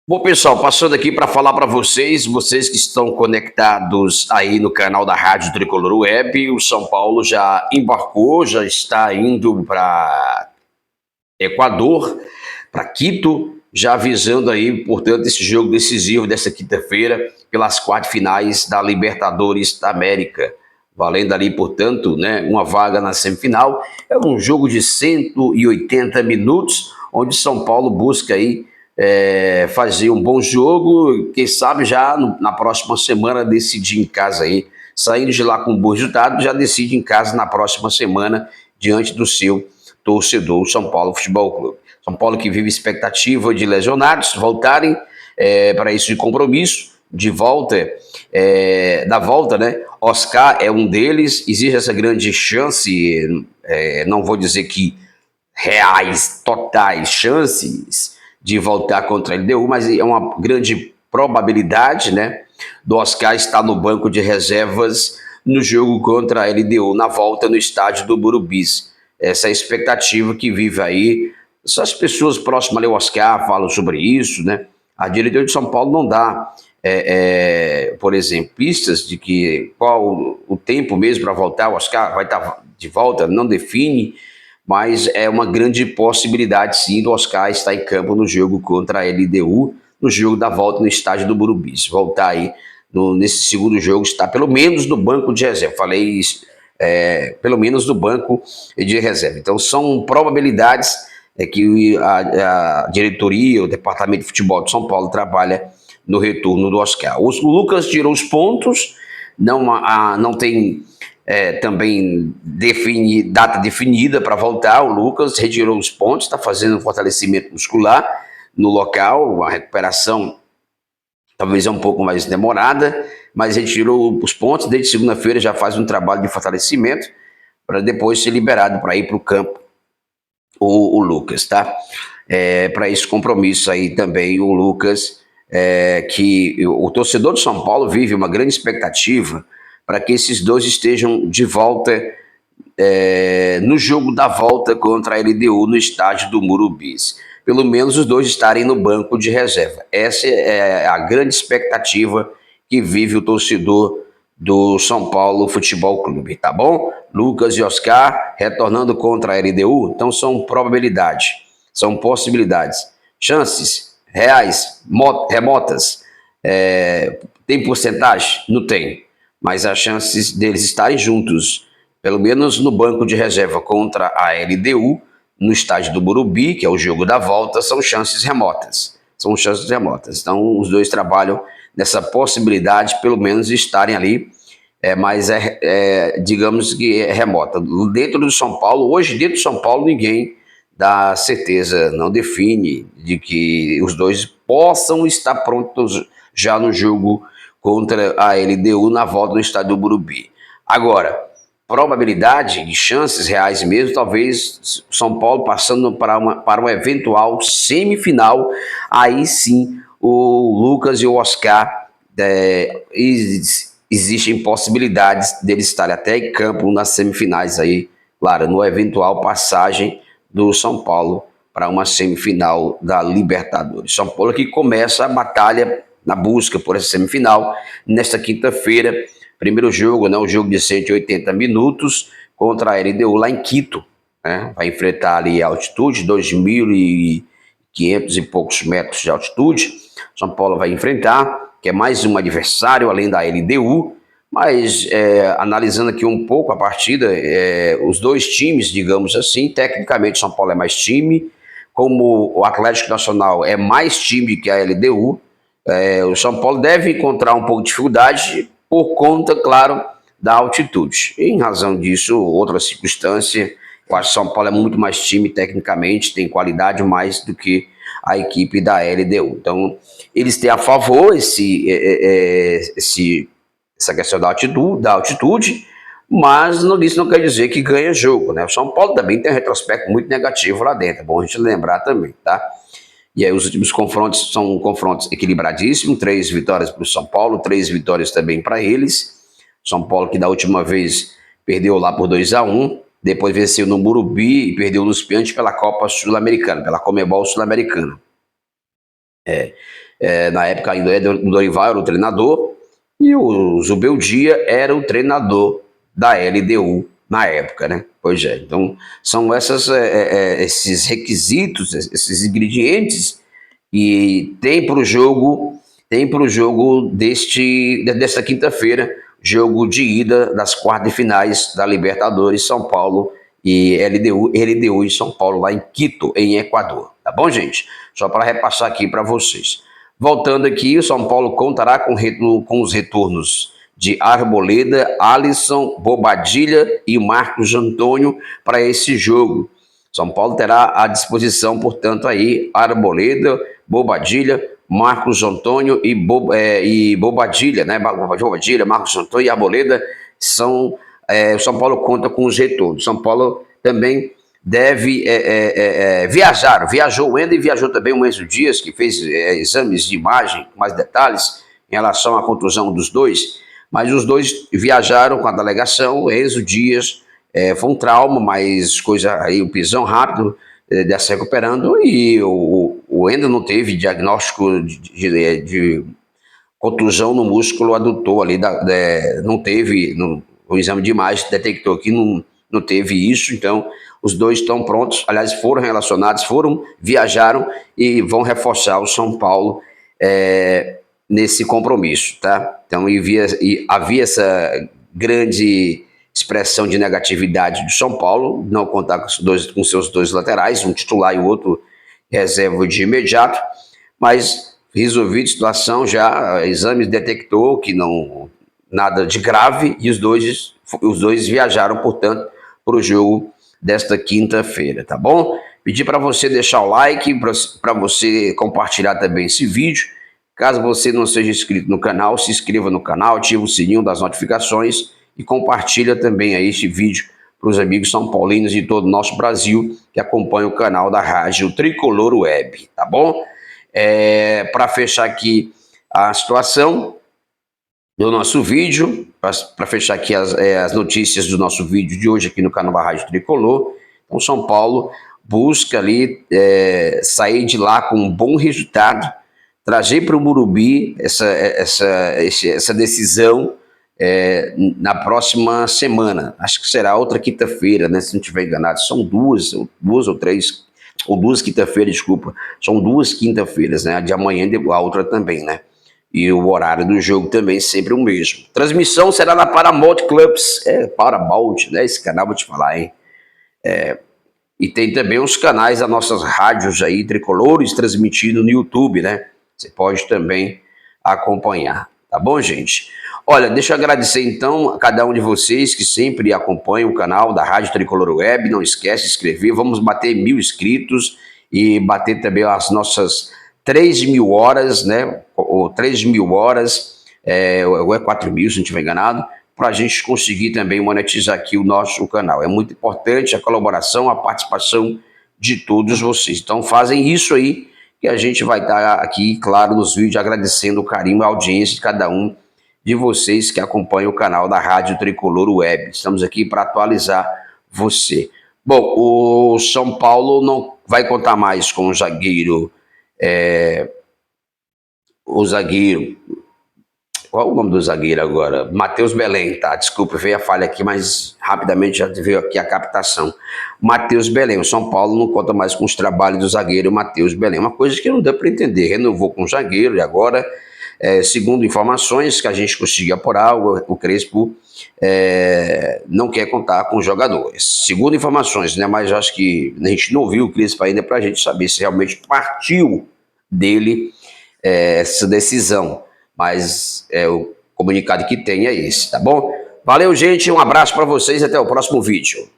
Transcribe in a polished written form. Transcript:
Bom, pessoal, passando aqui para falar para vocês que estão conectados aí no canal da Rádio Tricolor Web, o São Paulo já embarcou, já está indo para Equador, para Quito, já avisando aí, portanto, esse jogo decisivo dessa quinta-feira pelas quartas finais da Libertadores da América, valendo ali, portanto, né, uma vaga na semifinal. É um jogo de 180 minutos, onde São Paulo busca aí fazer um bom jogo, quem sabe já na próxima semana decidir em casa aí, saindo de lá com um bom resultado, já decide em casa na próxima semana, diante do seu torcedor, o São Paulo Futebol Clube. São Paulo que vive expectativa de lesionados voltarem para esse compromisso, de volta, da volta, né? Oscar é um deles, existe essa grande chance, não vou dizer que reais, totais chances de voltar contra a LDU, mas é uma grande probabilidade, né, do Oscar estar no banco de reservas no jogo contra a LDU, na volta no estádio do Burubis. Essa é a expectativa que vive aí. Essas pessoas próximas ali ao Oscar falam sobre isso, né? A diretoria de São Paulo não dá, por exemplo, pistas de que qual o tempo mesmo para voltar. O Oscar vai estar de volta, não define, mas é uma grande possibilidade, sim, do Oscar estar em campo no jogo contra a LDU, no jogo da volta no estádio do Burubis. Voltar aí nesse segundo jogo, está pelo menos no banco de reserva. Falei isso, pelo menos no banco de reserva. Então, são probabilidades que a diretoria, o departamento de futebol de São Paulo trabalha no retorno do Oscar. O Lucas tirou os pontos, não tem também data definida para voltar. O Lucas retirou os pontos, está fazendo um fortalecimento muscular no local, a recuperação talvez é um pouco mais demorada, mas retirou os pontos. Desde segunda-feira já faz um trabalho de fortalecimento para depois ser liberado para ir para o campo o Lucas, tá? Para esse compromisso aí também o Lucas, que o torcedor de São Paulo vive uma grande expectativa para que esses dois estejam de volta no jogo da volta contra a LDU no estádio do Burubis. Pelo menos os dois estarem no banco de reserva. Essa é a grande expectativa que vive o torcedor do São Paulo Futebol Clube, tá bom? Lucas e Oscar retornando contra a LDU, então são probabilidades, são possibilidades. Chances reais, remotas, tem porcentagem? Não tem, mas as chances deles estarem juntos, pelo menos no banco de reserva contra a LDU, no estádio do Burubis, que é o jogo da volta, são chances remotas. São chances remotas. Então, os dois trabalham nessa possibilidade, pelo menos, de estarem ali, mas digamos que é remota. Dentro do São Paulo, hoje, dentro do São Paulo, ninguém dá certeza, não define de que os dois possam estar prontos já no jogo contra a LDU na volta no estádio do Burubis. Agora, probabilidade de chances reais mesmo, talvez São Paulo passando para uma eventual semifinal, aí sim o Lucas e o Oscar, existem possibilidades deles estarem até em campo nas semifinais aí, claro, no eventual passagem do São Paulo para uma semifinal da Libertadores. São Paulo que começa a batalha na busca por essa semifinal nesta quinta-feira. Primeiro jogo, né, o jogo de 180 minutos contra a LDU lá em Quito, né? Vai enfrentar ali a altitude, 2.500 e poucos metros de altitude. São Paulo vai enfrentar, que é mais um adversário além da LDU, mas analisando aqui um pouco a partida, os dois times, digamos assim, tecnicamente São Paulo é mais time, como o Atlético Nacional é mais time que a LDU, o São Paulo deve encontrar um pouco de dificuldade por conta, claro, da altitude. Em razão disso, outra circunstância, eu acho que São Paulo é muito mais time tecnicamente, tem qualidade mais do que a equipe da LDU. Então, eles têm a favor essa questão da altitude, mas isso não quer dizer que ganha jogo, né? O São Paulo também tem um retrospecto muito negativo lá dentro, é bom a gente lembrar também, tá? E aí os últimos confrontos são confrontos equilibradíssimos, 3 vitórias para o São Paulo, 3 vitórias também para eles. São Paulo que da última vez perdeu lá por 2-1, depois venceu no Burubis e perdeu nos pênaltis pela Copa Sul-Americana, pela Conmebol Sul-Americana. Na época ainda o Dorival era o treinador e o Zubeldia era o treinador da LDU na época, né? Pois é, então são esses requisitos, esses ingredientes que tem para o jogo desta quinta-feira, jogo de ida das quartas de finais da Libertadores, São Paulo e LDU e São Paulo lá em Quito, em Equador. Tá bom, gente? Só para repassar aqui para vocês. Voltando aqui, o São Paulo contará com os retornos de Arboleda, Alisson, Bobadilha e Marcos Antônio para esse jogo. São Paulo terá à disposição, portanto, aí Arboleda, Bobadilha, Marcos Antônio e Bobadilha, né? Bobadilha, Marcos Antônio e Arboleda o São Paulo conta com os retornos. São Paulo também deve viajou o Wender e viajou também o Enzo Dias, que fez exames de imagem com mais detalhes em relação à contusão dos dois, mas os dois viajaram com a delegação. O Enzo Dias foi um trauma, mas coisa aí, um pisão rápido, se recuperando, e o Wender não teve diagnóstico de contusão no músculo adutor ali, não teve, o exame de imagem detectou que não teve isso, então os dois estão prontos, aliás, foram relacionados, viajaram e vão reforçar o São Paulo nesse compromisso, tá? Então havia essa grande expressão de negatividade do São Paulo, não contar com seus dois laterais, um titular e o outro reserva de imediato, mas resolvida a situação, já exames detectou que nada de grave e os dois viajaram, portanto, para o jogo desta quinta-feira, tá bom? Pedir para você deixar o like, para você compartilhar também esse vídeo. Caso você não seja inscrito no canal, se inscreva no canal, ativa o sininho das notificações e compartilha também aí este vídeo para os amigos são paulinos de todo o nosso Brasil que acompanham o canal da Rádio Tricolor Web, tá bom? Para fechar aqui a situação do nosso vídeo, para fechar aqui as notícias do nosso vídeo de hoje aqui no canal da Rádio Tricolor. Então, São Paulo busca ali sair de lá com um bom resultado, trazer para o Morumbi essa decisão na próxima semana. Acho que será outra quinta-feira, né? Se não estiver enganado, são duas ou três, ou duas quinta-feiras, desculpa. São duas quinta-feiras, né? A de amanhã e a outra também, né? E o horário do jogo também sempre o mesmo. Transmissão será na Paramount Clubs. Paramount, né? Esse canal vou te falar, hein? E tem também os canais das nossas rádios aí, tricolores, transmitido no YouTube, né? Você pode também acompanhar. Tá bom, gente? Olha, deixa eu agradecer então a cada um de vocês que sempre acompanham o canal da Rádio Tricolor Web. Não esquece de inscrever, vamos bater 1000 inscritos e bater também as nossas 3.000 horas, né? Ou 3.000 horas, ou 4.000 se não estiver enganado, para a gente conseguir também monetizar aqui o nosso canal. É muito importante a colaboração, a participação de todos vocês. Então fazem isso aí que a gente vai estar aqui, claro, nos vídeos agradecendo o carinho e a audiência de cada um de vocês que acompanham o canal da Rádio Tricolor Web. Estamos aqui para atualizar você. Bom, o São Paulo não vai contar mais com o zagueiro. Qual é o nome do zagueiro agora? Matheus Belém, tá? Desculpa, veio a falha aqui, mas rapidamente já veio aqui a captação. Matheus Belém, o São Paulo não conta mais com os trabalhos do zagueiro Matheus Belém. Uma coisa que não dá para entender, renovou com o zagueiro e agora, segundo informações que a gente conseguiu apurar, o Crespo não quer contar com os jogadores. Segundo informações, né? Mas acho que a gente não viu o Crespo ainda para a gente saber se realmente partiu dele essa decisão. Mas o comunicado que tem é esse, tá bom? Valeu, gente, um abraço para vocês e até o próximo vídeo.